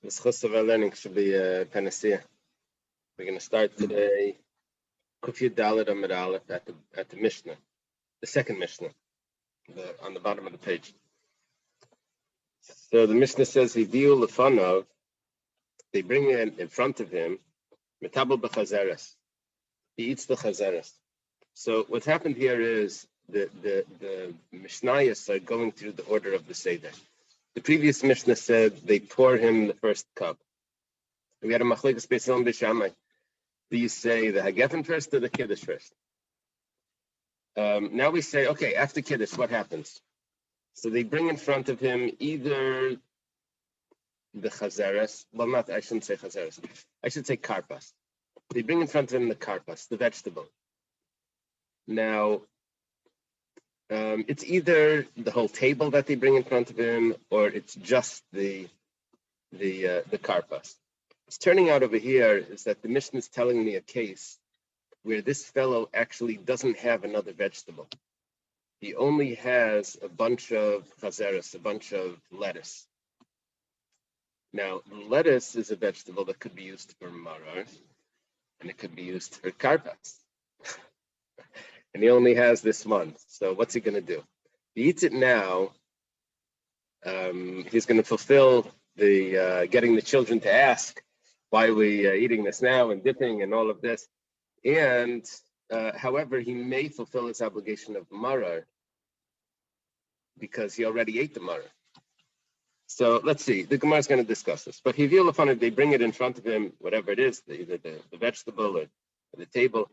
This chus of our learning should be panacea. We're going to start today Kufiyat Dalet Amud Aleph at the Mishnah, the second Mishnah, on the bottom of the page. So the Mishnah says, "Hiviu lefanov," they bring it in front of him, metabel b'chazeres. He eats the chazeres. So what's happened here is the Mishnayos are going through the order of the Seder. The previous Mishnah said they pour him the first cup. We had a machlekes beis Hillel and beis Shammai. Do you say the Hagefen first or the Kiddush first? Now we say, okay, after Kiddush, what happens? So they bring in front of him either the chazeres, I shouldn't say chazeres, I should say karpas. They bring in front of him the karpas, the vegetable. Now, it's either the whole table that they bring in front of him, or it's just the karpas. What's turning out over here is that the Mishnah is telling me a case where this fellow actually doesn't have another vegetable. He only has a bunch of chazeres, a bunch of lettuce. Now, lettuce is a vegetable that could be used for marar, and it could be used for karpas. And he only has this one. So what's he going to do? If he eats it now, he's going to fulfill the getting the children to ask, why are we eating this now and dipping and all of this? And however, he may fulfill his obligation of marar because he already ate the marar. So let's see. The Gemara is going to discuss this. But if they bring it in front of him, whatever it is, either the vegetable or the table.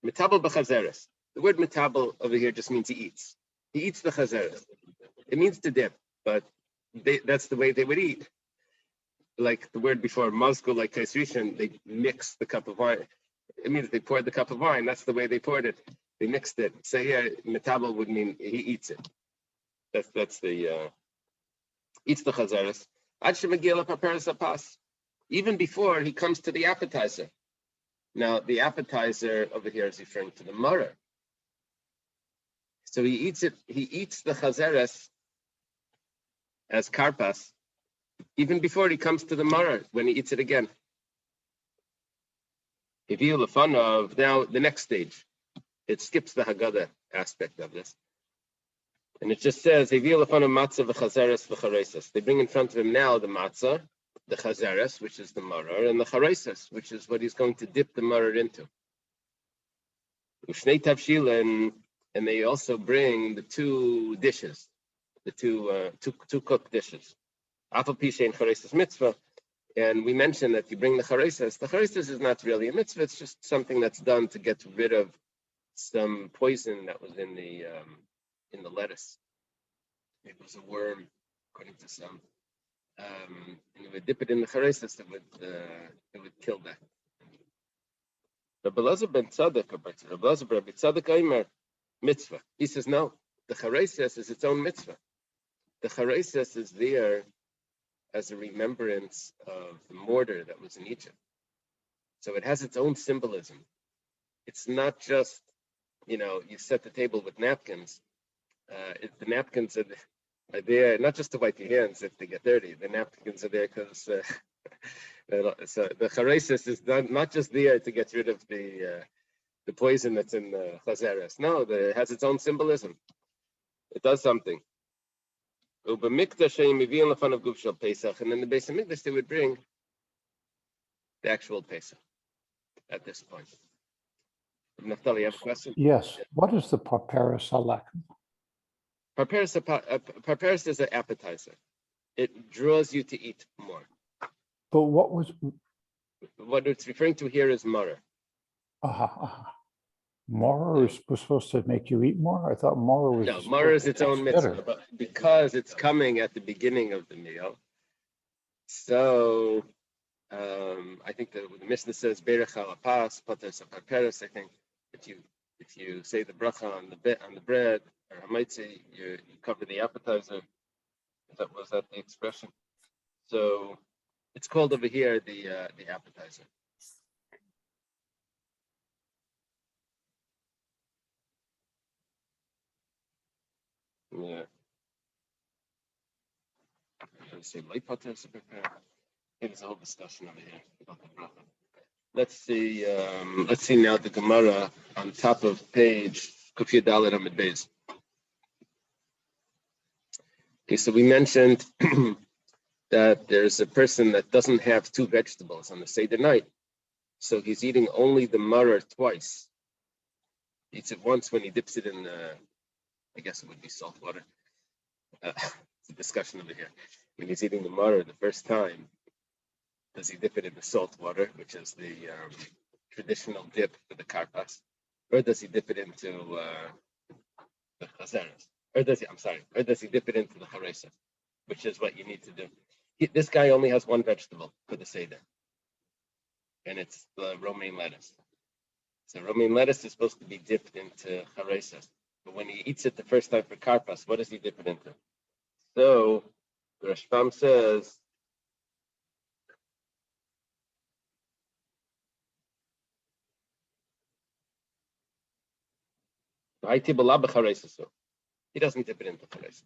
Metabel b'chazeres. The word metabel over here just means he eats. He eats the chazeres. It means to dip, but that's the way they would eat. Like the word before, mazkul, like kaisrishan, they mix the cup of wine. It means they poured the cup of wine. That's the way they poured it. They mixed it. So here, metabel would mean he eats it. That's the eats the chazeres. Ad shemagila paperes apas. Even before he comes to the appetizer. Now, the appetizer over here is referring to the marar. So he eats it. He eats the chazeres as karpas, even before he comes to the marar, when he eats it again. Hiviu lefanov. Now, the next stage, it skips the Haggadah aspect of this, and it just says Hiviu lefanov matzah v'chazeres v'chareses. They bring in front of him now the matzah, the chazeres, which is the marar, and the chareses, which is what he's going to dip the marar into. Ushnei tavshilin, and they also bring the two dishes, the two cooked dishes. Afal pishe and chareses mitzvah, and we mentioned that you bring the chareses. The chareses is not really a mitzvah; it's just something that's done to get rid of some poison that was in the lettuce. It was a worm, according to some. And you would dip it in the chareses, it would kill that. Rabbi Elazar ben Tzadok, Rabbi Elazar ben Tzadok Aimer, mitzvah. He says no, the chareses is its own mitzvah. The chareses is there as a remembrance of the mortar that was in Egypt. So it has its own symbolism. It's not just, you set the table with napkins. The napkins are there not just to wipe your hands if they get dirty. The napkins are there because so the chareses is not just there to get rid of the poison that's in the chazeres. No, it has its own symbolism. It does something. And in the Beis Hamikdash they would bring the actual Pesach at this point. Naftali, you have a question? Yes. What is the paperes halak? Paperes is an appetizer. It draws you to eat more. But what it's referring to here is marar. Marar was supposed to make you eat more? I thought marar was... No, marar is its own mitzvah, but because it's coming at the beginning of the meal, so I think the Mishnah says berech halapas, pater paperes. I think if you say the bracha on the bread, or I might say you cover the appetizer. Was that the expression? So it's called over here the appetizer. Yeah. to say late potter to prepare. There's a whole discussion over here about the bracha. Let's see now the Gemara on top of page Kufya Dalet Amid Beis. Okay, so we mentioned that there's a person that doesn't have two vegetables on the Seder night. So he's eating only the maror twice. He eats it once when he dips it in, I guess it would be salt water. It's a discussion over here. When he's eating the maror the first time, does he dip it in the salt water, which is the traditional dip for the karpas, or does he dip it into the chazeres? Or does he dip it into the haresa, which is what you need to do. This guy only has one vegetable for the Seder, and it's the romaine lettuce. So romaine lettuce is supposed to be dipped into haresa, but when he eats it the first time for karpas, what does he dip it into? So the Rashbam says, he doesn't dip it into charesis.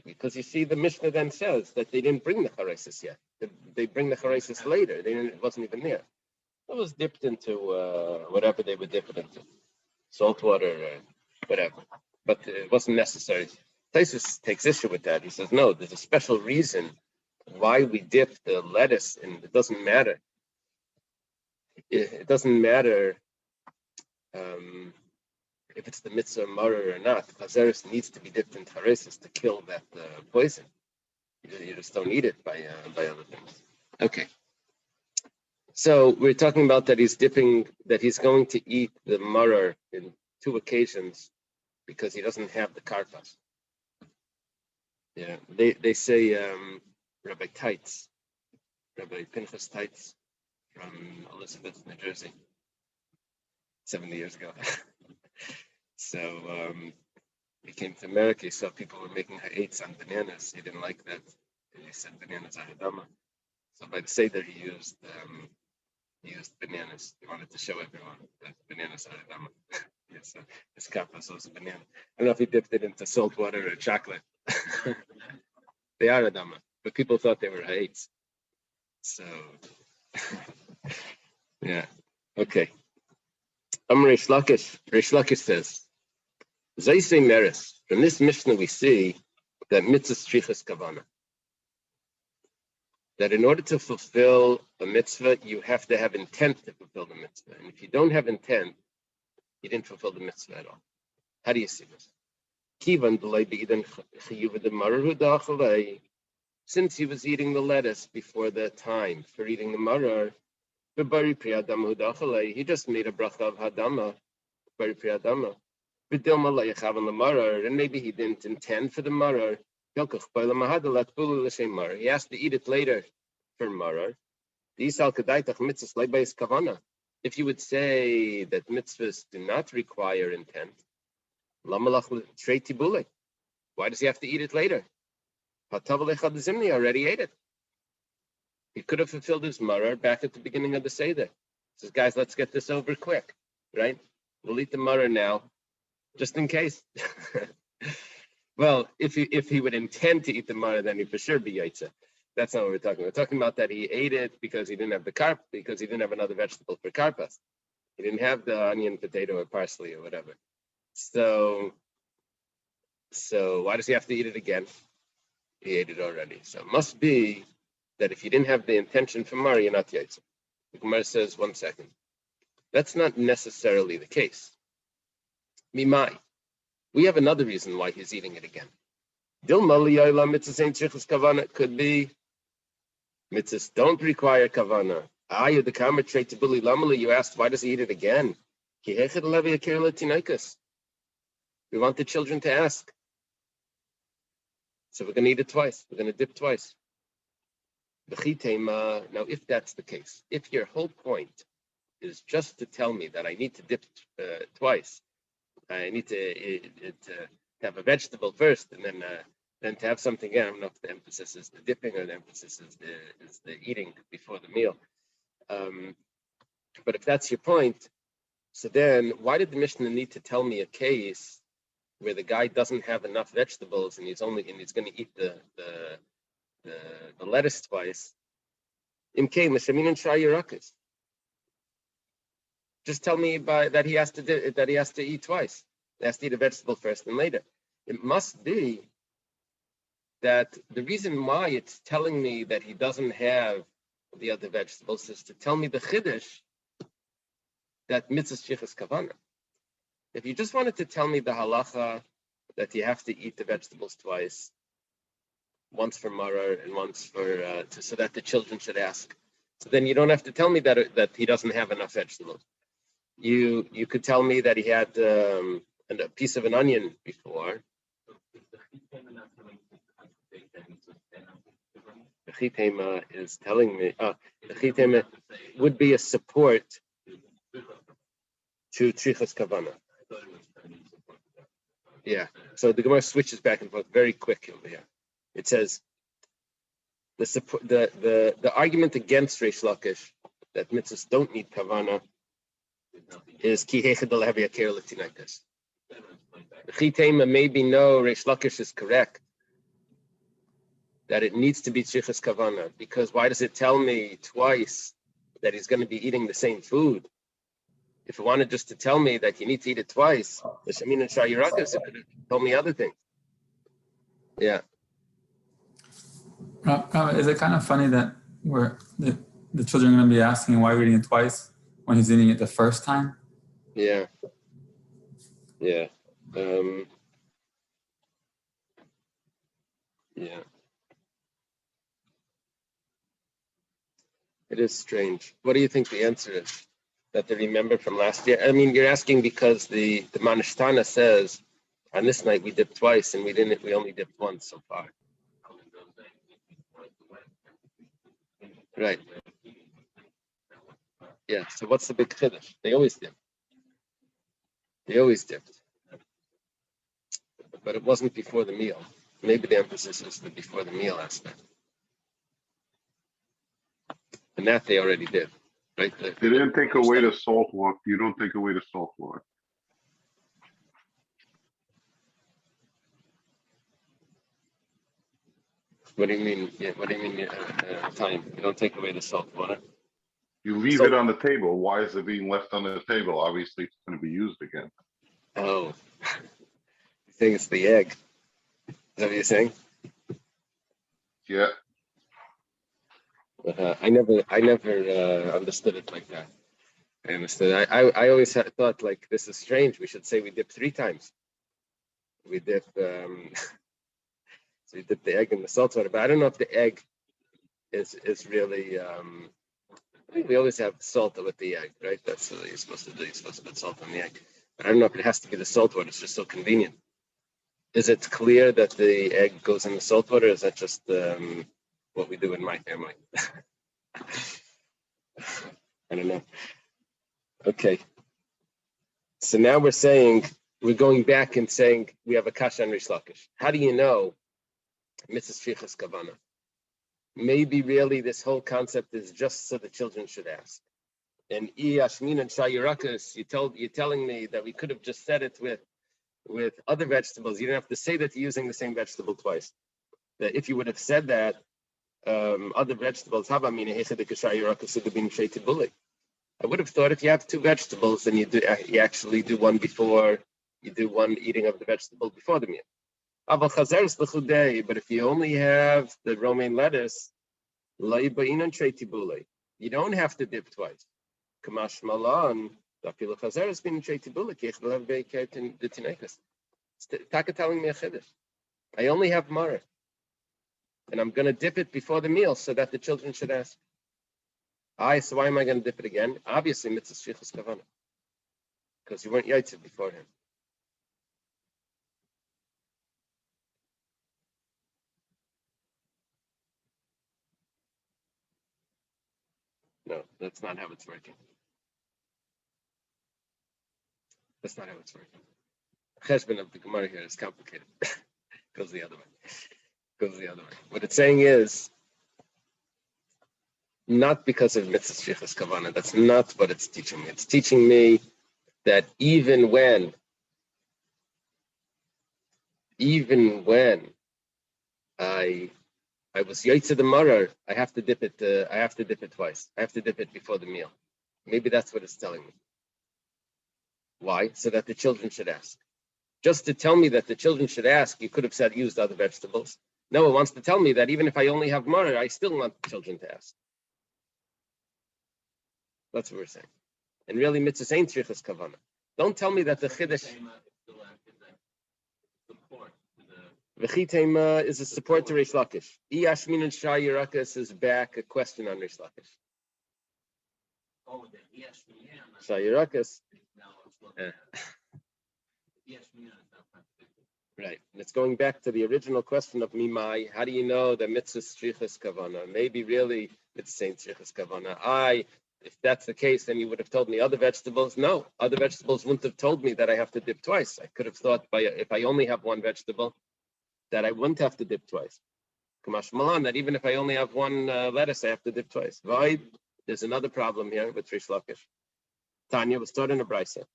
Because you see, the Mishnah then says that they didn't bring the charesis yet. They bring the charesis later. It wasn't even there. It was dipped into whatever they would dip it into, salt water or whatever. But it wasn't necessary. Taisus takes issue with that. He says, no, there's a special reason why we dip the lettuce, and it doesn't matter. It doesn't matter if it's the mitzvah maror or not. Chazeres needs to be dipped in charesis to kill that poison. You just don't eat it by other things. Okay. So we're talking about that he's going to eat the maror in two occasions because he doesn't have the karpas. Yeah, they say Rabbi Pinchas Teitz from Elizabeth, New Jersey, 70 years ago. So he came to America. He saw people were making ha'etz on bananas. He didn't like that. He said bananas are hadama. So by the Seder he used bananas. He wanted to show everyone that bananas are hadama. Yes, so his kappas was a banana. I don't know if he dipped it into salt water or chocolate. They are hadama, but people thought they were ha'etz. So yeah, okay. Reish Lakish says, Zaysei Meres. From this Mishnah we see that mitzvah strichas kavana. That in order to fulfill a mitzvah, you have to have intent to fulfill the mitzvah. And if you don't have intent, you didn't fulfill the mitzvah at all. How do you see this? Since he was eating the lettuce before the time for eating the marar, he just made a bracha of hadama, bari priyadama. And maybe he didn't intend for the marar. He has to eat it later for marar. If you would say that mitzvahs do not require intent, why does he have to eat it later? He already ate it. He could have fulfilled his marar back at the beginning of the Seder. He says, guys, let's get this over quick, right? We'll eat the marar now, just in case. Well, if he would intend to eat the marar, then he for sure be yaitza. That's not what we're talking about. We're talking about that he ate it because he didn't have because he didn't have another vegetable for karpas. He didn't have the onion, potato, or parsley, or whatever. So why does he have to eat it again? He ate it already. So it must be that if you didn't have the intention for Mari, you're not Yaitza. The Gemara says, 1 second. That's not necessarily the case. Mimai. We have another reason why he's eating it again. It could be mitzvahs don't require kavana. You asked, why does he eat it again? We want the children to ask. So we're going to eat it twice. We're going to dip twice. Now, if that's the case, if your whole point is just to tell me that I need to dip twice, I need to have a vegetable first, and then to have something again. I don't know if the emphasis is the dipping or the emphasis is the eating before the meal. But if that's your point, so then why did the Mishnah need to tell me a case where the guy doesn't have enough vegetables and he's going to eat the the lettuce twice. Imkain l'shamin and shayirakas. Just tell me that he has to eat twice. He has to eat a vegetable first and later. It must be that the reason why it's telling me that he doesn't have the other vegetables is to tell me the chiddush that mitzvah shvichas kavana. If you just wanted to tell me the halacha that you have to eat the vegetables twice, once for maror and once for so that the children should ask, so then you don't have to tell me that he doesn't have enough vegetables. You could tell me that he had a piece of an onion before. The chitema is telling me the chitema would be a support to trichas kavana. Yeah. So the Gemara switches back and forth very quick over here. It says the argument against Reish Lakish that mitzvahs don't need kavana is ki hechadal hevi aker l'tinaikas. The chitema maybe no, Reish Lakish is correct that it needs to be trichas kavana, because why does it tell me twice that he's going to be eating the same food? If it wanted just to tell me that you need to eat it twice, the shamin and shayirakas, it could have told me other things. Yeah. Is it kind of funny that the children are going to be asking why we're eating it twice when he's eating it the first time? Yeah. Yeah. Yeah. It is strange. What do you think the answer is? That they remember from last year? I mean, you're asking because the Manishtana says on this night we dipped twice and we only dipped once so far. Right. Yeah. So what's the big chiddush? They always dip. They always dipped. But it wasn't before the meal. Maybe the emphasis is the before the meal aspect. And that they already did. Right? They didn't take away the salt water. You don't take away the salt water. What do you mean? Yeah, what do you mean? Time? You don't take away the salt water. You leave it on the table. Why is it being left on the table? Obviously, it's going to be used again. Oh, you think it's the egg? Is that what you're saying? Yeah. I never understood it like that. I understood. I always thought like this is strange. We should say we dip 3 times. We dip. So you dip the egg in the salt water, but I don't know if the egg is really. I think we always have salt with the egg, right? That's what you're supposed to do. You're supposed to put salt on the egg. But I don't know if it has to be the salt water. It's just so convenient. Is it clear that the egg goes in the salt water? Or is that just what we do in my family? I don't know. Okay. So now we're going back and saying we have a kasha on Reish Lakish. How do you know mitzvah shvichas kavana? Maybe really this whole concept is just so the children should ask. And Yashmin and Shayirakas, you're telling me that we could have just said it with other vegetables. You don't have to say that you're using the same vegetable twice. That if you would have said that other vegetables, I would have thought if you have 2 vegetables, then you actually do one before you do one eating of the vegetable before the meal. But if you only have the romaine lettuce, you don't have to dip twice. Kamash malan, Taka telling me a chiddush. I only have maror, and I'm going to dip it before the meal so that the children should ask. So why am I going to dip it again? Obviously, mitzvah shvichas kavana, because you weren't yaitziv beforehand. No, that's not how it's working. That's not how it's working. Cheshbon of the Gemara here is complicated. Goes the other way. What it's saying is not because of mitzvah shvichas kavana. That's not what it's teaching me. It's teaching me that even when I I was yaitze the marar, I have to dip it. I have to dip it twice. I have to dip it before the meal. Maybe that's what it's telling me. Why? So that the children should ask. Just to tell me that the children should ask, you could have said used other vegetables. No, it wants to tell me that even if I only have marar, I still want the children to ask. That's what we're saying. And really, mitzvahs ain't trichas kavana. Don't tell me that the chiddush. V'chitema is a support to Reish Lakish. Iyashmin and Shai Yerakas is back a question on Reish Lakish. Shai Yerakas. Right. And it's going back to the original question of Mimai. How do you know that mitzvah strichas kavana? Maybe really it's saying strichas kavana. If that's the case, then you would have told me other vegetables. No, other vegetables wouldn't have told me that I have to dip twice. I could have thought if I only have one vegetable, that I wouldn't have to dip twice. Kamash Malan, that even if I only have one lettuce, I have to dip twice. Void, there's another problem here with Rish Lakish. Tanya was taught in a brisa.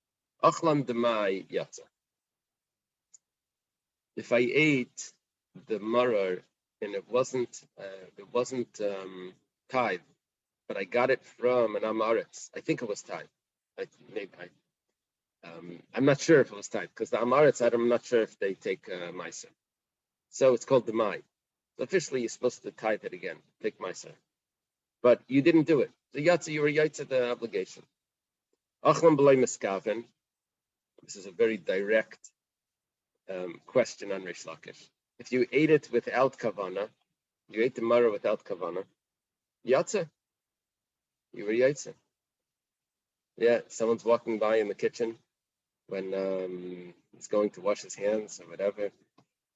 Achlam demai yatza. If I ate the marar and it wasn't tithe, but I got it from an amaretz. I think it was tithe. I'm not sure if it was tithe because the amaretz, I'm not sure if they take meiser. So it's called the mai. Officially, you're supposed to tithe it again, take meiser. But you didn't do it. The yatza, you were yatza the obligation. Achlam b'lei miskaven. This is a very direct question on Rish Lakish. If you ate it without kavana, you ate the maror without kavana, yatza, you were yatza. Yeah, someone's walking by in the kitchen when he's going to wash his hands or whatever,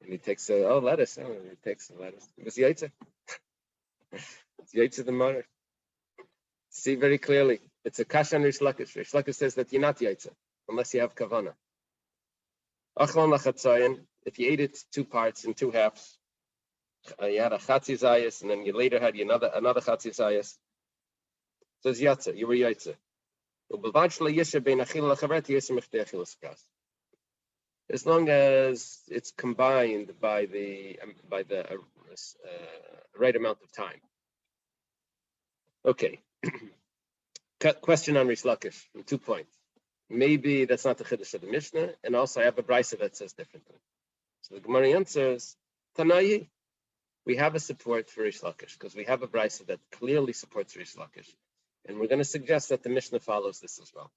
and he takes lettuce. Oh, he takes the lettuce. It was yatza. It's yatza the maror. See very clearly. It's a kasha on Rish Lakish. Rish Lakish says that you're not yatza unless you have kavana. Achlon lachatzayin, if you ate it two parts in two halves, you had a chatzi zayis, and then you later had another chatzi zayis. So it's yatza, you were yatza. As long as it's combined by the right amount of time. Okay. Question on Rish Lakish, 2 points. Maybe that's not the chiddush of the Mishnah, and also I have a brisa that says differently. So the Gemara answers, Tanayi, we have a support for Rish Lakish, because we have a brisa that clearly supports Rish Lakish. And we're going to suggest that the Mishnah follows this as well.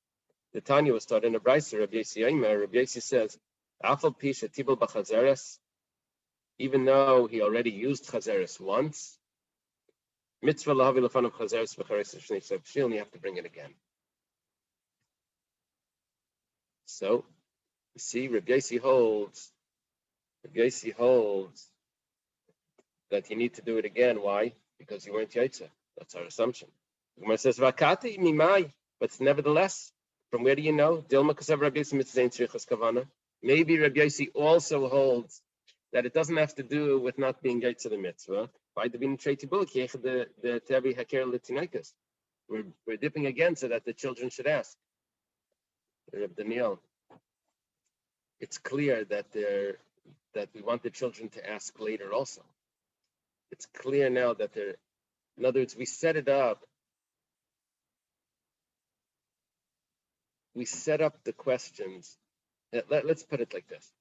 The Tanya was taught in a brisa, Rabbi Yossi says, Afal pisha tibel b'chazeres, even though he already used chazeres once, mitzvah lahavi lefanav chazeres v'chares shnei tzavshil, and you have to bring it again. So, you see, Rabbi Yossi holds that you need to do it again. Why? Because you weren't yaitza. That's our assumption. The Gemara says, "Vakati mimai," but nevertheless, from where do you know? Dilma kasav Rabbi Yossi mitzvah tzrichas kavana. Maybe Rabbi Yossi also holds that it doesn't have to do with not being yaitza the mitzvah. By the being treiti buluk the tevi haker l'tinaikas. We're dipping again so that the children should ask. Reb Daniel, it's clear that we want the children to ask later also. It's clear now that in other words, we set it up. We set up the questions. Let's put it like this: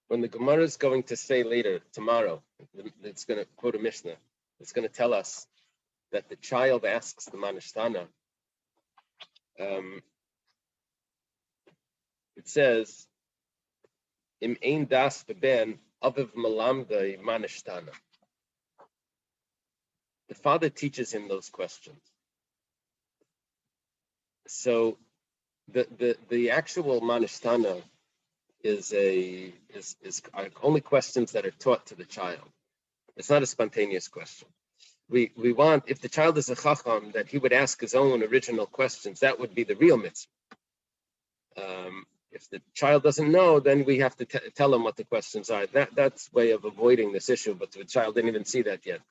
when the Gemara is going to say later tomorrow, it's going to quote a Mishnah. It's going to tell us that the child asks the manishtana. It says, "Im ein das beben aviv malamdei manishtana." The father teaches him those questions. So, the actual manishtana is only questions that are taught to the child. It's not a spontaneous question. We want, if the child is a chacham, that he would ask his own original questions. That would be the real mitzvah. If the child doesn't know, then we have to tell him what the questions are. That's a way of avoiding this issue, but the child didn't even see that yet.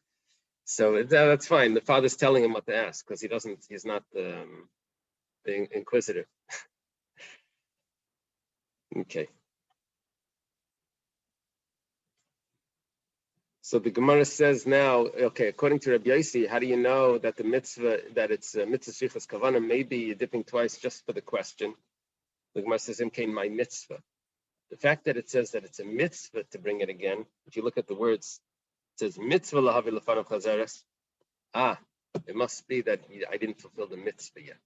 So that's fine. The father's telling him what to ask because he's not being inquisitive. Okay. So the Gemara says now, okay, according to Rabbi Yossi, how do you know that the mitzvah, that it's mitzvah shichas kavana? Maybe you're dipping twice just for the question. The Gemara says, "Imkain my mitzvah." The fact that it says that it's a mitzvah to bring it again, if you look at the words, it says mitzvah lahavi lefanav chazeres. It must be that I didn't fulfill the mitzvah yet.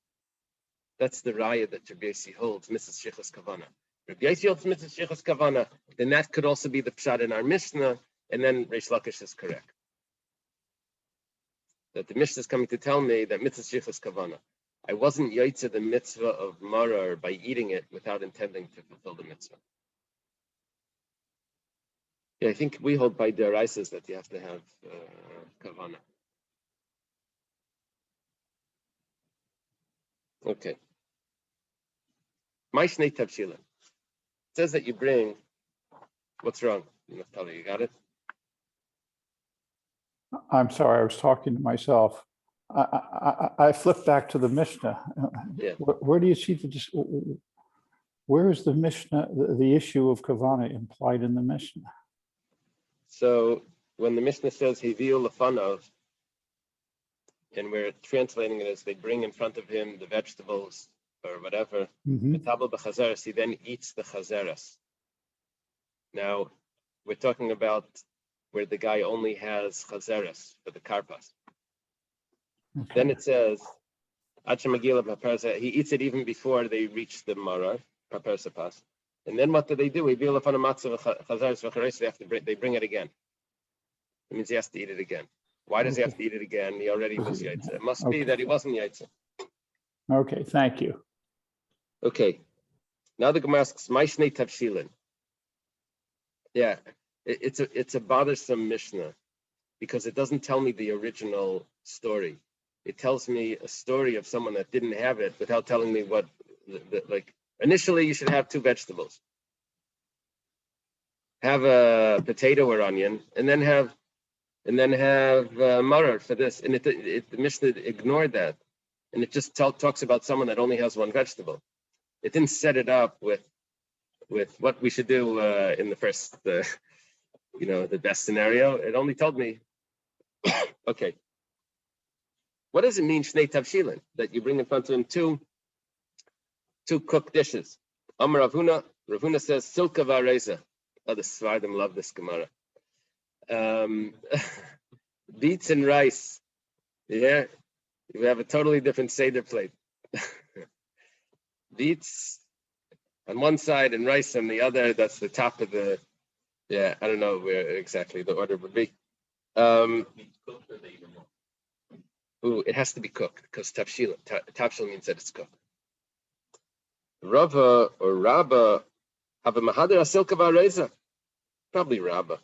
That's the raya that Rabbi Yossi holds, mitzvah shichas kavana. Rabbi Yossi holds mitzvah shichas kavana. Then that could also be the pshat in our Mishnah, and then Reish Lakish is correct. That the Mishnah is coming to tell me that mitzvah shichas kavana. I wasn't yaitza the mitzvah of marar by eating it without intending to fulfill the mitzvah. Yeah, I think we hold by deraisas that you have to have kavana. Okay. My shnei tavshila. It says that you bring. What's wrong? Naftali, you got it? I'm sorry, I was talking to myself. I flipped back to the Mishnah. Yeah. Where do you see where is the Mishnah, the issue of kavana implied in the Mishnah? So when the Mishnah says Hiviu lefanov, and we're translating it as they bring in front of him the vegetables or whatever, metabel b'chazeres, he then eats the chazeres. Now, we're talking about where the guy only has chazeres for the karpas. Okay. Then it says, he eats it even before they reach the marar, papersapas. And then what do? They have to they bring it again. It means he has to eat it again. Why does he have to eat it again? He already was yaitza. It must be that he wasn't yaitza. Okay, thank you. Okay. Now the Gemara asks, "My shnei tavshilin." Yeah, it's a bothersome Mishnah because it doesn't tell me the original story. It tells me a story of someone that didn't have it without telling me what. Like initially, you should have two vegetables. Have a potato or onion, and then have marar for this. And the Mishnah ignored that, and it just talks about someone that only has one vegetable. It didn't set it up with what we should do in the first, the best scenario. It only told me, okay, what does it mean, shnei tavshilin, that you bring in front of him two cooked dishes? Amar Ravuna says, silka v'areza. Oh, the Svardim love this Gemara. Beets and rice. Yeah, we have a totally different Seder plate. Beets on one side and rice on the other. That's the top of the. Yeah, I don't know where exactly the order would be. It has to be cooked because tavshil means that it's cooked. Rava or Rabba have a mahader asilka v'areza. Probably Rabba.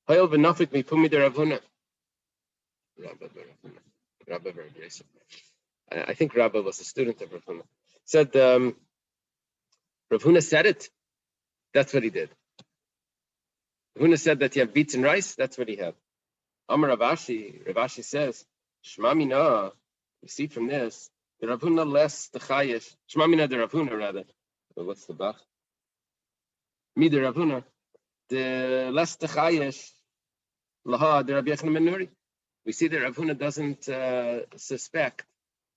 Hayol v'nafik mipumi de Ravuna. Rabba very gracious. I think Rabba was a student of Ravuna. Said Ravuna said it. That's what he did. Ravuna said that you have beets and rice. That's what he had. Amar Ravashi says, Shema mina. You see from this, the Ravuna less the chayish. Shema mina the Ravuna rather. But what's the bach? Me the Ravuna. The less the chayish. Laha the Rabbi Yechon ben Nuri. We see that Ravuna doesn't suspect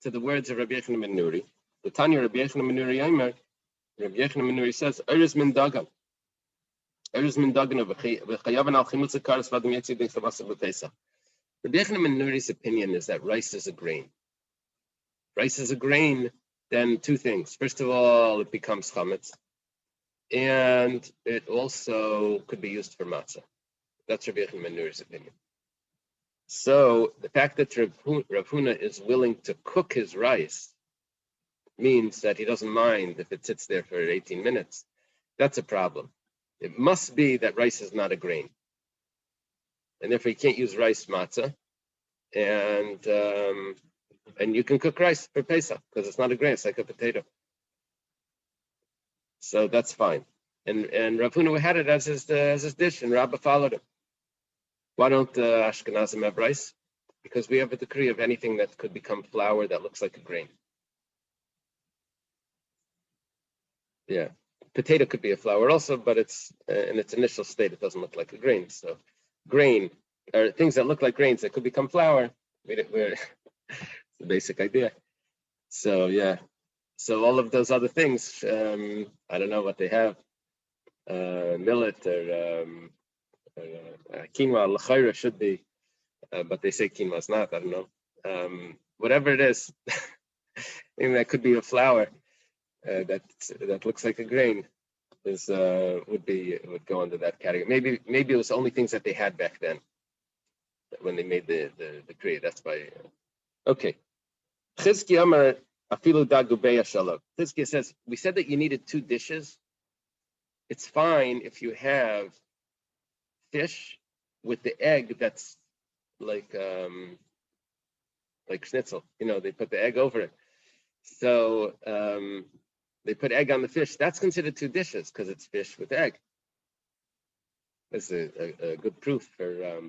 to the words of Rabbi Yechon ben Nuri. The Tanya Rabbi Yechon ben Nuri Yomer. Rabbi Yechon ben Nuri says, Eres min dagan. Eres min dagan v'chayavan al chimutz karas v'adam yetzi b'nei chavasa b'pesach. Rabbi Yechon ben Nuri's opinion is that rice is a grain. Rice is a grain, then two things. First of all, it becomes chametz, and it also could be used for matzah. That's Rabbi Yechon ben Nuri's opinion. So the fact that Rav Huna is willing to cook his rice means that he doesn't mind if it sits there for 18 minutes. That's a problem. It must be that rice is not a grain, and therefore you can't use rice matzah, and you can cook rice for Pesach because it's not a grain; it's like a potato. So that's fine. And Rav Huna had it as his dish, and Rabbah followed him. Why don't Ashkenazim have rice? Because we have a decree of anything that could become flour that looks like a grain. Yeah, potato could be a flour also, but it's in its initial state, it doesn't look like a grain. So grain or things that look like grains that could become flour. It's the basic idea. So yeah, so all of those other things, I don't know what they have, millet or quinoa, l'chayra should be, but they say quinoa is not. I don't know. Whatever it is, maybe that could be a flour that looks like a grain. Would go under that category. Maybe it was only things that they had back then when they made the creed. That's why. Okay. Chizki Amar afilu dagu beyashalav. Chizki says we said that you needed 2 dishes. It's fine if you have fish with the egg that's like schnitzel. They put the egg over it. So they put egg on the fish. That's considered 2 dishes because it's fish with egg. That's a good proof for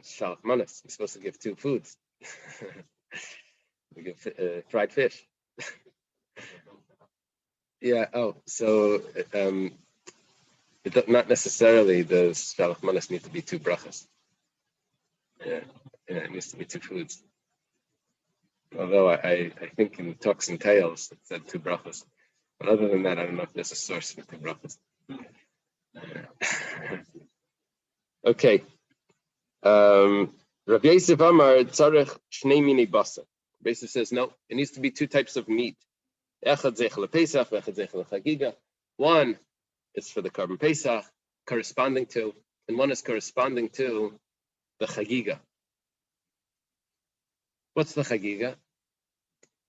shalach manas. You're supposed to give 2 foods. We give fried fish. Yeah. Oh, so not necessarily does shalach manas need to be 2 brachas. Yeah, it needs to be 2 foods. Although I think in Talks and Tales it said 2 brachas. But other than that, I don't know if there's a source for 2 brachas. Okay. Rav Yosef Amar tzarech shnei mini basa. Rav Yosef says no. It needs to be 2 types of meat. Echad zeichel lePesach, echad zeichel leChagiga. One is for the Karban Pesach, corresponding to, and one is corresponding to the Chagiga. What's the Chagiga?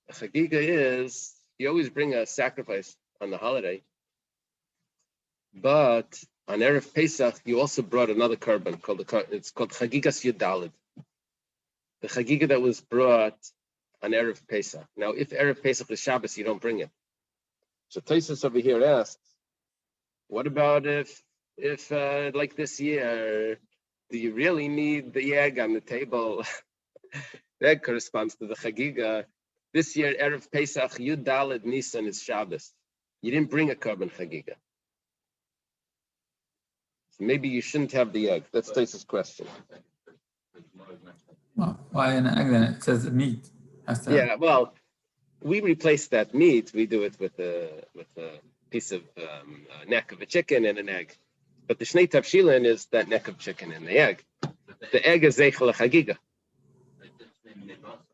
The Chagiga is you always bring a sacrifice on the holiday, but on Erev Pesach you also brought another Karban it's called Chagigas Yudalid. The Chagiga that was brought on Erev Pesach. Now, if Erev Pesach is Shabbos, you don't bring it. So Tosfos over here asks, what about if like this year, do you really need the egg on the table? The egg corresponds to the Chagiga. This year, Erev Pesach, Yud Daled Nisan is Shabbos. You didn't bring a Karban Chagiga. So maybe you shouldn't have the egg. That's Tosfos' question. Well, why an egg then? It says meat. Yeah, well, we replace that meat. We do it with a piece of neck of a chicken and an egg. But the Shnei Tavshilin is that neck of chicken and the egg. The egg is Zeichel Chagiga.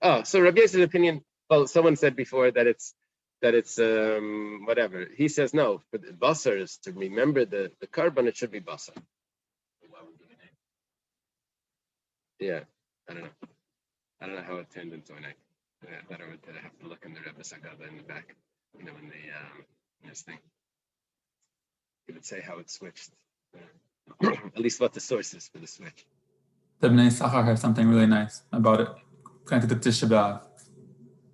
Oh, so Rabbi Yosef's opinion. Well, someone said before that it's whatever. He says no. For the basar is to remember the Karban. It should be basar. Yeah, I don't know how it turned into an egg. That I would have to look in the Rebbe Sagada in the back, in this thing. It would say how it switched. At least what the source is for the switch. The Bnei Sachar have something really nice about it, connected to Tisha B'Av.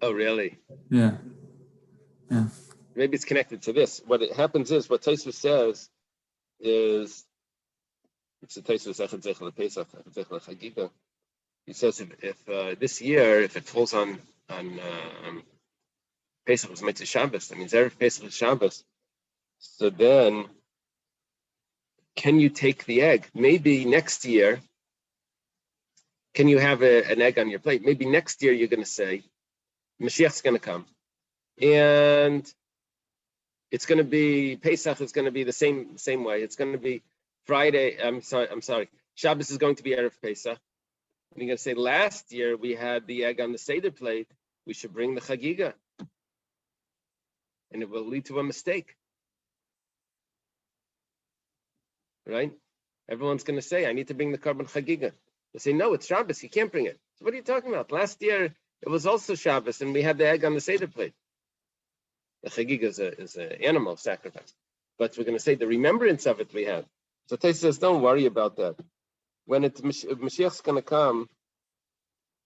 Oh, really? Yeah. Maybe it's connected to this. What it happens is, what Tosfos says is, it's a Tosfos Echad Zeichel Pesach, Echad Zeichel Chagiga. He says if this year, if it falls on Pesach was Mitzvah Shabbos, that means Erev Pesach is Shabbos. So then, can you take the egg? Maybe next year, can you have an egg on your plate? Maybe next year you're going to say, Mashiach's going to come. And it's going to be, Pesach is going to be the same way. It's going to be Friday, I'm sorry. Shabbos is going to be Erev Pesach. And you're going to say, last year we had the egg on the Seder plate. We should bring the Chagiga. And it will lead to a mistake. Right? Everyone's going to say, I need to bring the Karban Chagiga. They say, no, it's Shabbos. You can't bring it. So what are you talking about? Last year, it was also Shabbos, and we had the egg on the Seder plate. The Chagiga is an animal sacrifice. But we're going to say the remembrance of it we have. So Tosfos says, don't worry about that. When Mashiach's going to come,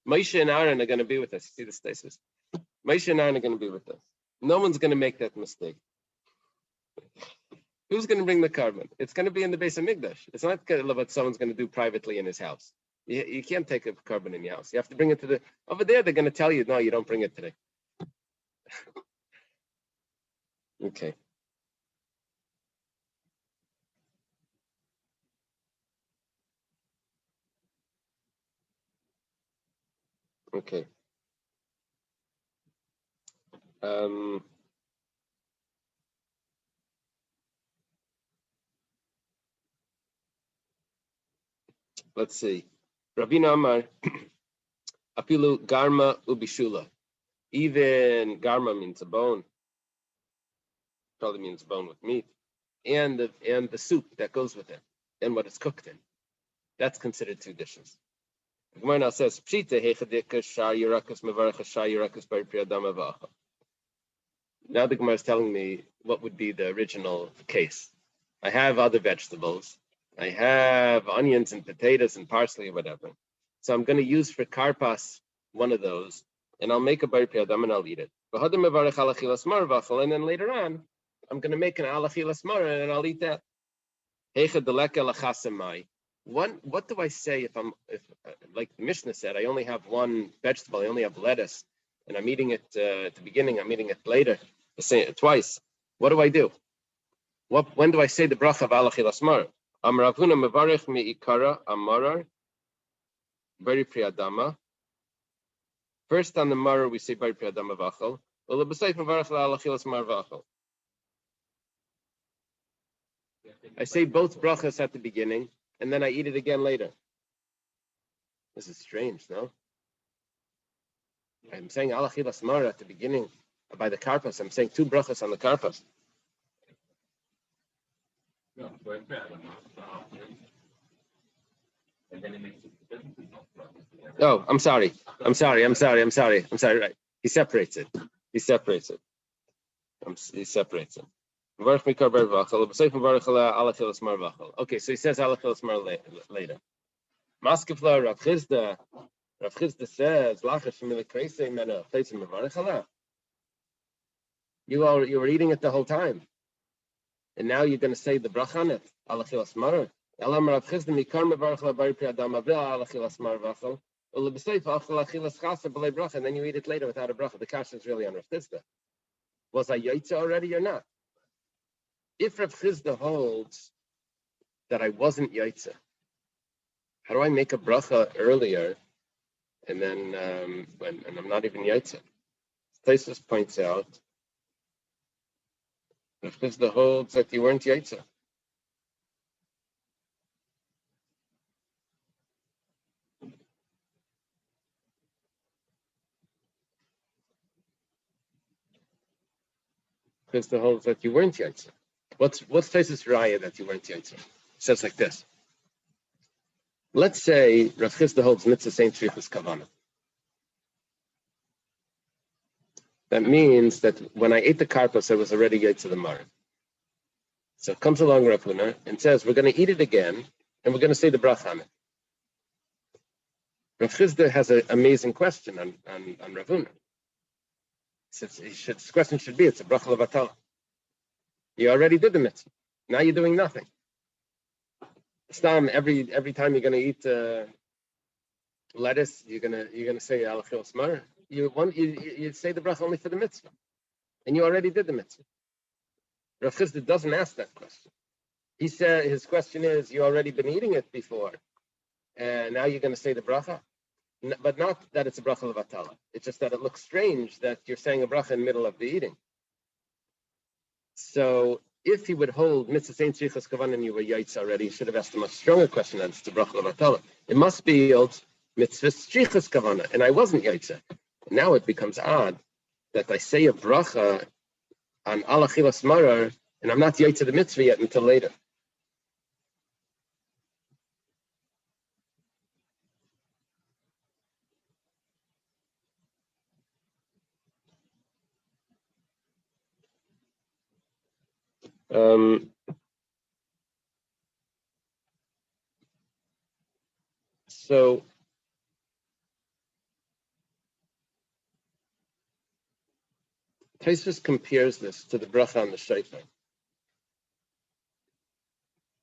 Moshe and Aaron are going to be with us. See the Tosfos? Moshe and Aaron are going to be with us. No one's going to make that mistake. Who's going to bring the Karban? It's going to be in the Beis HaMikdash. It's not what someone's going to do privately in his house. You can't take a Karban in your house. You have to bring it to over there. They're going to tell you, no, you don't bring it today. Okay. Okay. Let's see. Rabbi Amar, apilu garma ubishula. Even garma means a bone. Probably means bone with meat, and the soup that goes with it, and what it's cooked in. That's considered two dishes. The Gemara now says pshita hechadika shar yirakas mevarach shar yirakas bar priyadam avacha. Now the Gemara is telling me what would be the original case. I have other vegetables. I have onions and potatoes and parsley or whatever. So I'm going to use for karpas one of those, and I'll make a bar priyadam and I'll eat it. And then later on, I'm going to make an alachilas mara and I'll eat that. What do I say if like the Mishnah said, I only have one vegetable, I only have lettuce, and I'm eating it at the beginning, I'm eating it later, I say it twice. What do I do? When do I say the bracha of alachilas mara? Amravuna mevarich miikara amarar bari priyadama. First on the mara we say bari priyadama vachal. Ulabasayf mevarich alachilas mara vachal. I say both brachas at the beginning, and then I eat it again later. This is strange, no? I'm saying alachilas mara at the beginning by the karpas. I'm saying two brachas on the karpas. Oh, I'm sorry. Right. He separates it. He separates it. Okay, so he says alachilas mara later. Maskefla Rav Chizda. Rav Chizda says you were eating it the whole time, and now you're going to say the bracha on it. Alachilas mara. Elam Rav Chizda mikar mevarach la bari priyadam avil alachilas mara vachal. And then you eat it later without a bracha. The kasha is really on Rav Chizda. Was I yaitza already or not? If Rav Chizda holds that I wasn't yaitza, how do I make a bracha earlier and then and I'm not even yaitza? Taisus points out Rav Chizda holds that you weren't yaitza. Chizda holds that you weren't yaitza. What's Taisus raya that you weren't yaitza? It says like this. Let's say Rav Chizda holds mitzvah saying shrichus kavanah. That means that when I ate the karpas, I was already yaitza the mara. So comes along Rav Huna and says, we're going to eat it again, and we're going to say the bracha on it. Rav Chizda has an amazing question on Rav Huna. His question should be, it's a bracha levatala. You already did the mitzvah. Now you're doing nothing. Stam, every time you're going to eat lettuce, you're gonna say alachilas mara. You say the bracha only for the mitzvah, and you already did the mitzvah. Rav Chizda doesn't ask that question. He said his question is, you already been eating it before, and now you're going to say the bracha, but not that it's a bracha levatala. It's just that it looks strange that you're saying a bracha in the middle of the eating. So if he would hold mitzvah saying shrichus kavanah and you were yaitz already, he should have asked a much stronger question than it's the bracha levatala. It must be old mitzvah shrichus kavanah, and I wasn't yaitz. Now it becomes odd that I say a bracha on alachilas marar, and I'm not yaitz the mitzvah yet until later. So Tosfos compares this to the bracha on the shofar.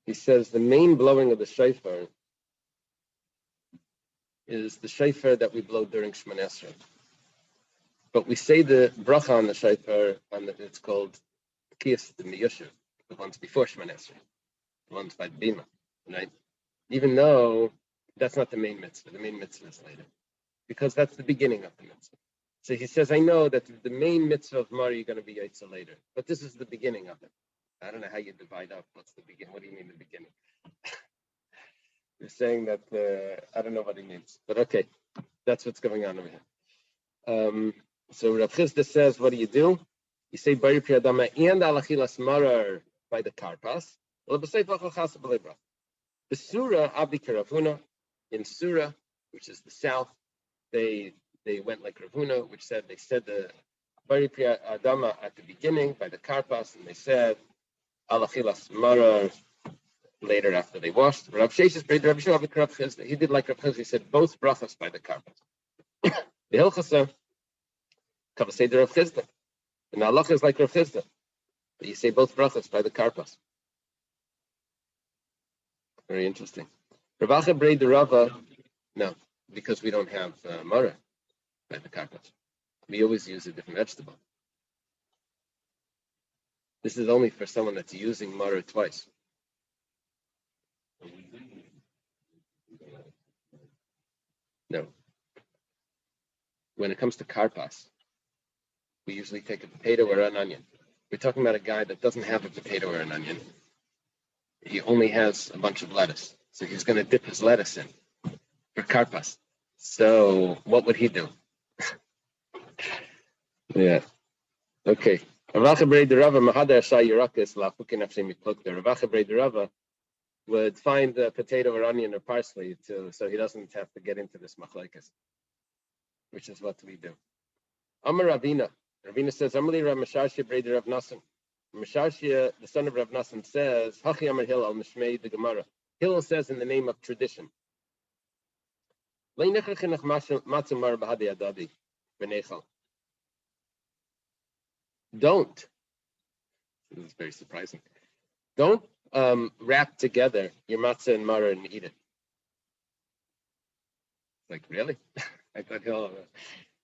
He says the main blowing of the shofar is the shofar that we blow during Shemona Esrei. But we say the bracha on the shofar, it's called Kiyas the Miyushu, the ones before Shemona Esrei, the ones by Bima, right? Even though that's not the main mitzvah. The main mitzvah is later. because that's the beginning of the mitzvah. So he says, I know that the main mitzvah of Mara you're going to be Yaitza later, but this is the beginning of it. I don't know how you divide up. What's the beginning? What do you mean the beginning? You're saying that I don't know what he means, but okay, that's what's going on over here. So Rav Chisda says, what do? You say Bari Priyadama and Alachilas Marar by the Karpas. The Surah Abdi Karavuna in Surah, which is the south, they went like Ravuna, which said they said the Bari Priyadama at the beginning by the Karpas, and they said Alachilas Marar later after they washed. Rav Sheshes prayed Rav Shua Rav Chisda. He did like Rav Chisda. He said both brachas by the Karpas. The Hilchasa Kavasei the Rav Chisda. And Allah is like Rav Chisda. But you say both brachas by the Karpas. Very interesting. Ravacha braid the Rava, no, because we don't have Mara by the Karpas. We always use a different vegetable. This is only for someone that's using Mara twice. No. When it comes to Karpas, we usually take a potato or an onion. We're talking about a guy that doesn't have a potato or an onion. He only has a bunch of lettuce. So he's going to dip his lettuce in for Karpas. So what would he do? Yeah. Okay. Ravacha braid the Rava Mahadar Shai Yerakis Lafukin Afshem Miklokter. Ravacha braid the Rava would find a potato or onion or parsley so he doesn't have to get into this machlekes, which is what we do. Amar Ravina. Ravina says, Amali Rav Meshashia braid Rav Nasan. Meshashia, the son of Rav Nasan, says, Hachi Amar Hillel Mishmei the Gemara. Hillel says in the name of tradition. Don't This is very surprising. Don't wrap together your matzah and maror and eat it. Like, really? I thought he'll.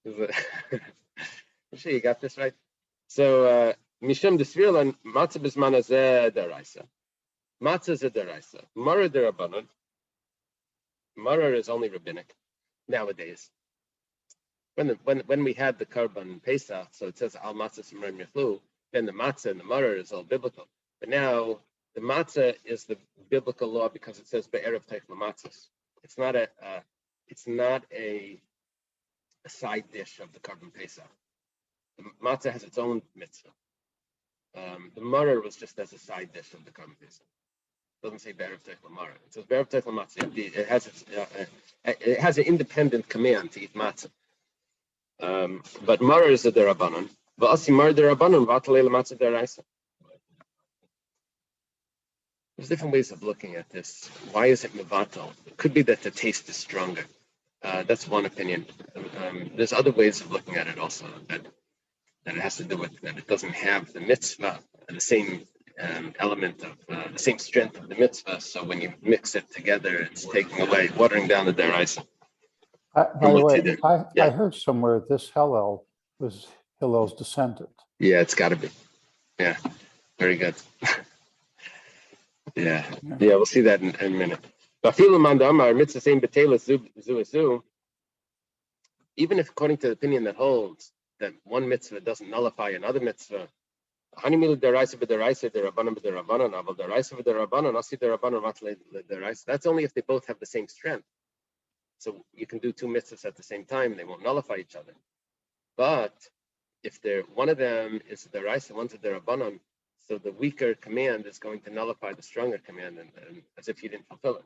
I'm sure you got this right. So, Mishum Desvirlan, matzah bismana zeh deraisa. Matzah is a deraisa. Maror derabanan. Maror is only rabbinic nowadays. When we had the Karban Pesach, so it says al matzah simram yachlu, then the matzah and the maror is all biblical. But now the matzah is the biblical law because it says be'erev teich lamatzos. It's not a side dish of the Karban Pesach. The matzah has its own mitzvah. The maror was just as a side dish of the Karban Pesach. It doesn't say be'erev teich lamaror. It says be'erev teich lamatzah. It has an independent command to eat matzah. But maror is a derabanan. V'asi maror derabanan v'atalei lamatzah deraisa. There's different ways of looking at this. Why is it mevatel? It could be that the taste is stronger. That's one opinion. There's other ways of looking at it also. That it has to do with that it doesn't have the mitzvah, the same element of the same strength of the mitzvah. So when you mix it together, it's taking away, watering down the deraisa. By the way, I heard somewhere this Hillel was Hillel's descendant. Yeah, it's got to be. Yeah, very good. Yeah, we'll see that in a minute. Even if according to the opinion that holds that one mitzvah doesn't nullify another mitzvah, that's only if they both have the same strength. So you can do two mitzvahs at the same time, they won't nullify each other. But if one of them is the deraisa, one's a derabanan, so the weaker command is going to nullify the stronger command, and as if you didn't fulfill it.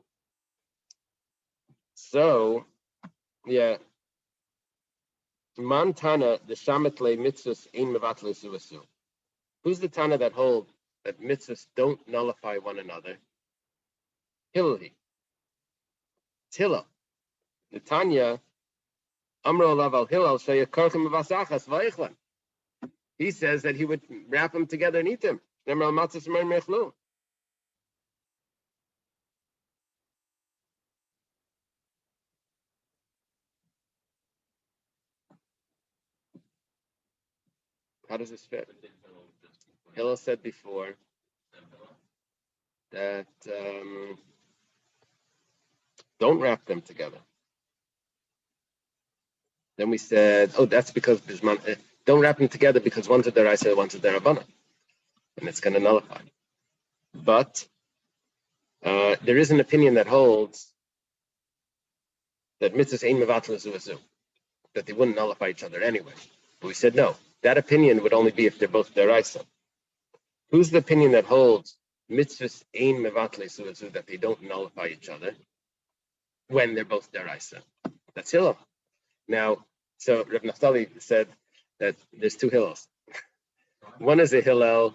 So, yeah. Man Tana, the Shamatle mitzvahs ein mevatle suasu. Who's the Tana that hold that mitzvahs don't nullify one another? Hillel. Hillel. The Tanya, Amro Alav al Hillel shayakarchem mevasachas vayichlem. He says that he would wrap them together and eat them. How does this fit? Hillel said before that don't wrap them together. Then we said, oh, that's because don't wrap them together because one's a deraisa, one's a derabana, and it's going to nullify. But there is an opinion that holds that mitzvahs ein mevatel zu zu, that they wouldn't nullify each other anyway. But we said no. That opinion would only be if they're both deraisa. Who's the opinion that holds mitzvahs ein mevatel zu zu, that they don't nullify each other when they're both deraisa? That's Hillel. Now, so Reb Naftali said that there's two Hillels. One is a Hillel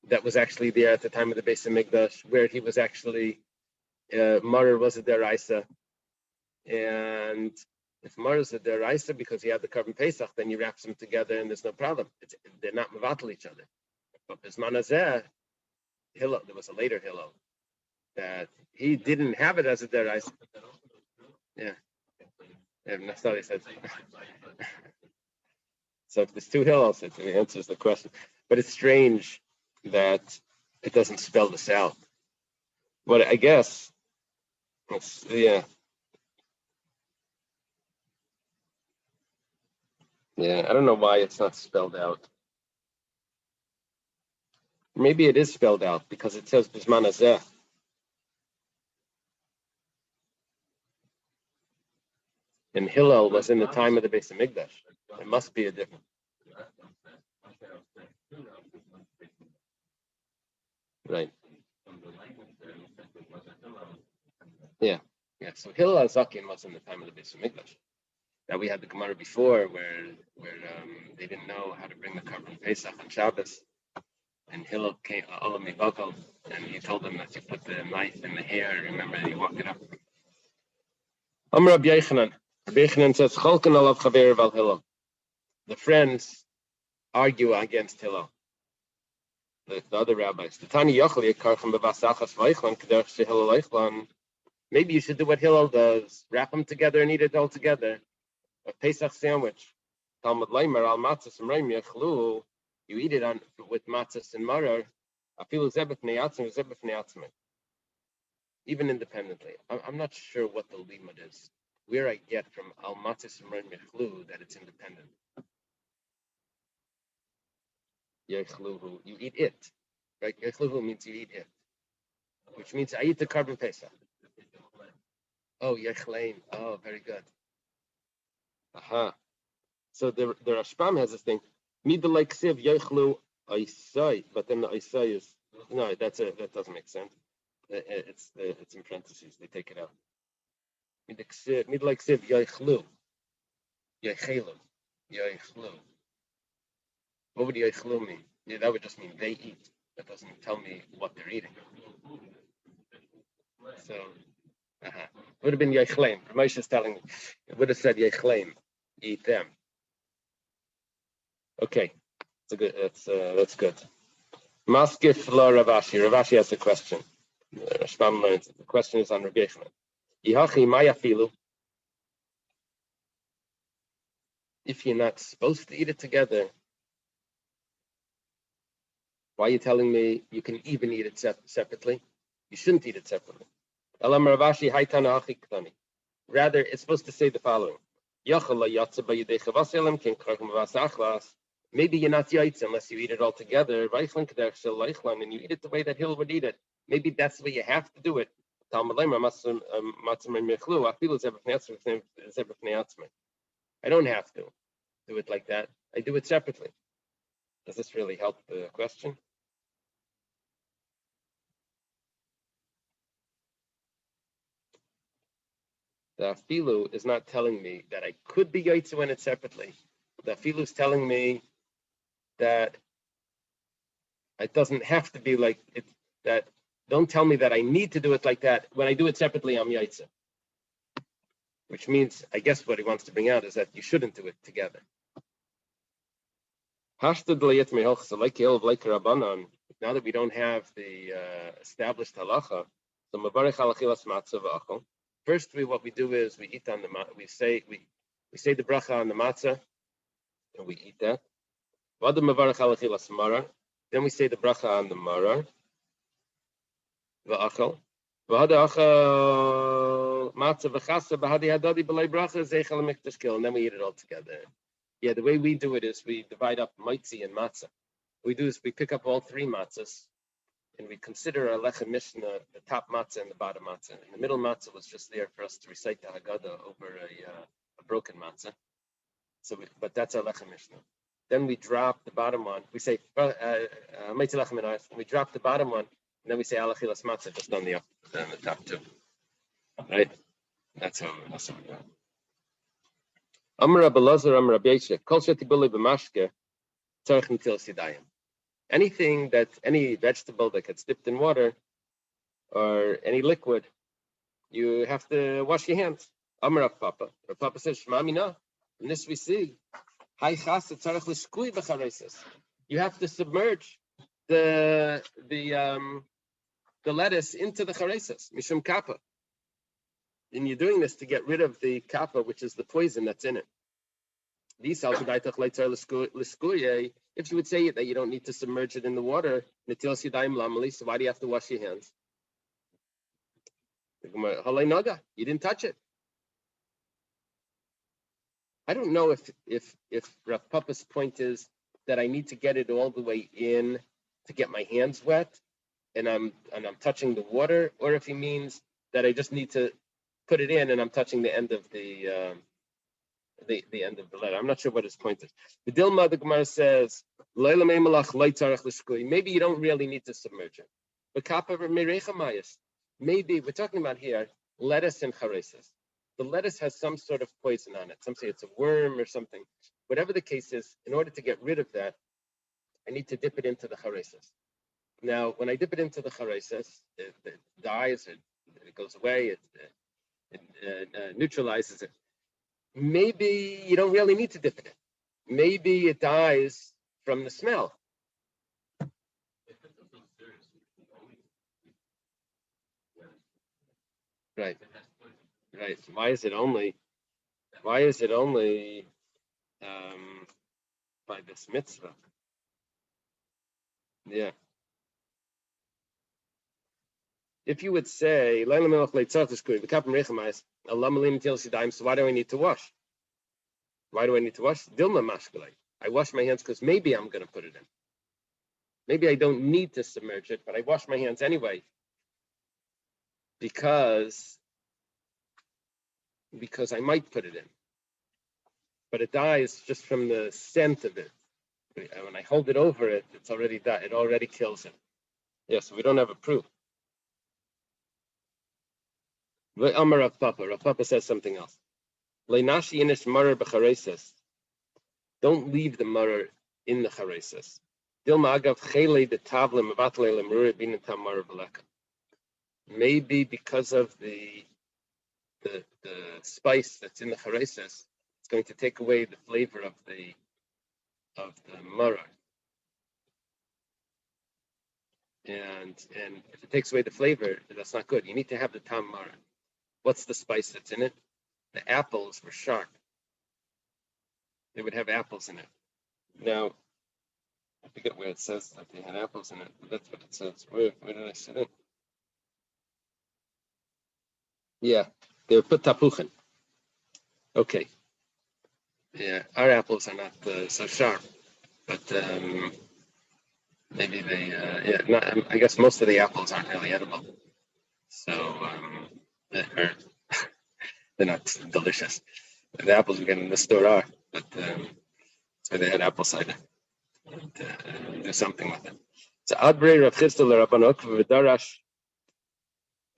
that was actually there at the time of the Beis Hamikdash, where he was actually Marer was a deraisa, and if Marer is a deraisa because he had the carbon Pesach, then you wrap them together and there's no problem. They're not mevatel each other. But Bisman Hazeh, Hillel, there was a later Hillel that he didn't have it as a deraisa. Yeah. Naftali said. So if there's two Hillels, it answers the question. But it's strange that it doesn't spell this out. But I guess, yeah, I don't know why it's not spelled out. Maybe it is spelled out because it says Bisman Hazeh. And Hillel was in the time of the Beis Hamikdash. It must be a different. Right. Yeah. So Hillel Zakin was in the time of the Beis Hamikdash. Now we had the Gemara before where they didn't know how to bring the carbon Pesach on Shabbos, and Hillel came Olam Mibakal, and he told them that you put the knife in the hair. Remember, you walk it up. Amar Rabbi Yochanan. Rabbi Yochanan says, "Cholkan alav chaver val Hillel." The friends argue against Hillel. The other rabbis. The Tani Yochel Yekarchem bevasachas v'eichlan k'derech shehillel eichlan. Maybe you should do what Hillel does: wrap them together and eat it all together. A Pesach sandwich. Talmud Leimer al matzos and reim yechlu. You eat it with matzos and marar. Afilu zebef neyatzim zebef neyatzim. Even independently, I'm not sure what the limud is. Where I get from al matzos and reim yechlu that it's independent. Yechluhu, you eat it, right? Yechluhu means you eat it, which means I eat the carbon Pesach. Oh, yechlein. Oh, very good. Aha. So the Rashbam has this thing. Mida like siv yechlu aisai, but then the aisai is no. That doesn't make sense. It's in parentheses. They take it out. Mida like siv yechlu, yechelu. What would yechlu mean? Yeah, that would just mean they eat. That doesn't tell me what they're eating. So, it would have been yechleim. Moshe is telling me. It would have said yechleim, eat them. Okay, that's good. Maskif la Ravashi. Ravashi has a question. Rashbam learns it. The question is on Rabbi Yochanan. Yihachi mayafilu. If you're not supposed to eat it together, why are you telling me you can even eat it separately? You shouldn't eat it separately. Elam Ravashi haitana achi ktani. Rather, it's supposed to say the following: maybe you're not yaitz unless you eat it all together, and you eat it the way that Hillel would eat it. Maybe that's the way you have to do it. I don't have to do it like that. I do it separately. Does this really help the question? The afilu is not telling me that I could be yaitz when it's separately. The afilu is telling me that it doesn't have to be like it. That don't tell me that I need to do it like that. When I do it separately, I'm yaitz. Which means, I guess what he wants to bring out is that you shouldn't do it together. Now that we don't have the established halacha, so first, what we do is we eat on the we say the bracha on the matzah, and we eat that. Then we say the bracha on the marar. matzah v'chasa b'hadi hadadi b'lei bracha zeichel mikdash kil, and then we eat it all together. Yeah, the way we do it is we divide up mitzi and matzah. What we do is we pick up all three matzahs, and we consider our lechem mishnah the top matzah and the bottom matzah. And the middle matzah was just there for us to recite the Haggadah over a broken matzah. So, but that's our lechem mishnah. Then we drop the bottom one. We say mitzi lechem and we drop the bottom one, and then we say alachilas matzah just on the top two. Right? That's how we do it. Amar Rabbi Lazar, Amar Rabbi Yoshe, Kol shetibuli b'mashke tzarich netilas yadayim. Anything any vegetable that gets dipped in water or any liquid, you have to wash your hands. Amar Rav Papa. Rav Papa says, Shema mina. In this we see, Hai chas tzarich l'shkui b'chareses. You have to submerge the lettuce into the chareses, mishum kappa. And you're doing this to get rid of the kappa, which is the poison that's in it. If you would say that you don't need to submerge it in the water, so why do you have to wash your hands? You didn't touch it. I don't know if Rav Papa's point is that I need to get it all the way in to get my hands wet, and I'm touching the water, or if he means that I just need to put it in and I'm touching the end of the end of the letter. I'm not sure what his point is. The Dilma, the Gemara says, maybe you don't really need to submerge it. But maybe we're talking about here lettuce and chareses. The lettuce has some sort of poison on it. Some say it's a worm or something. Whatever the case is, in order to get rid of that, I need to dip it into the chareses. Now, when I dip it into the chareses, it dies, it goes away, it neutralizes it. Maybe you don't really need to dip it in. Maybe it dies from the smell. Right. Why is it only by this mitzvah? Yeah. If you would say, so why do I need to wash? Dilma mashkalei. I wash my hands because maybe I'm going to put it in. Maybe I don't need to submerge it, but I wash my hands anyway because I might put it in. But it dies just from the scent of it. When I hold it over it, it's already died. It already kills it. Yeah, so we don't have a proof. Rav Papa says something else. Don't leave the murer in the chareses. Maybe because of the spice that's in the chareses, it's going to take away the flavor of the murer. And if it takes away the flavor, that's not good. You need to have the tam murer. What's the spice that's in it? The apples were sharp. They would have apples in it. Now, I forget where it says that they had apples in it, but that's what it says. Where did I sit it? Yeah, they would put tapuchen. Okay. Yeah, our apples are not so sharp, but maybe they, I guess most of the apples aren't really edible. So, they're not delicious. The apples we get in the store are, but so they had apple cider. And, do something with it. So Adbrei Rav Chisda l'Rabban Okva v'darash.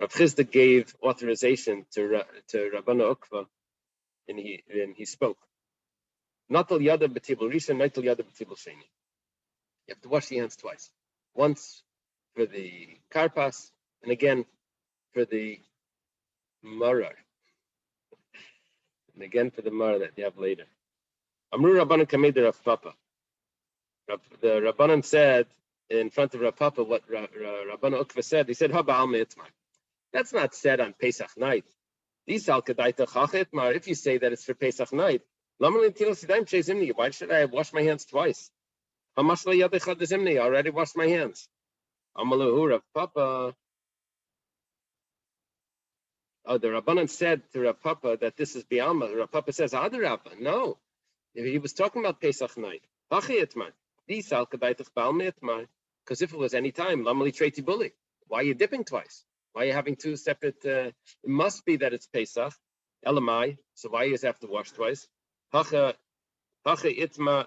Rav Chisda gave authorization to Rabban Okva, and he spoke. Natal yada b'tibul rishon, natal yada b'tibul sheni. You have to wash your hands twice. Once for the karpas, and again for the marar. And again for the marar that you have later. Amru Rabbanan Kameder Rav Papa. The Rabbanan said in front of Rav Papa what Rabban Okva said. He said, Haba alme itmar. That's not said on Pesach night. If you say that it's for Pesach night, why should I wash my hands twice? I already washed my hands. Amalahu Rav Papa. Oh, the Rabbanan said to Rav Papa that this is Bialma. Rav Papa says, Adarabba. No. He was talking about Pesach night. Because if it was any time, Lamali Treti Bully. Why are you dipping twice? Why are you having two separate? It must be that it's Pesach, Elamai. So why you have to wash twice? Hacha itma,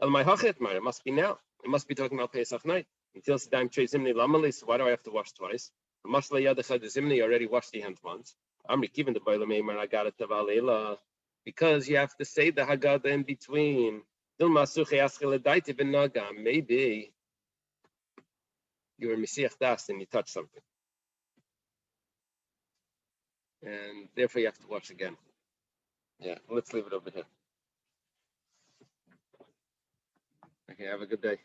Elamai hacha itma. It must be now. It must be talking about Pesach night. Until Sidam Trei Zimni Lamali. So why do I have to wash twice? Masla Yadachad Zimni already washed the hand once. I'm given the Boiler Meimer. I got it Tavalela because you have to say the Haggadah in between. Maybe you were Mesiach Das and you touched something. And therefore you have to wash again. Yeah, let's leave it over here. Okay, have a good day.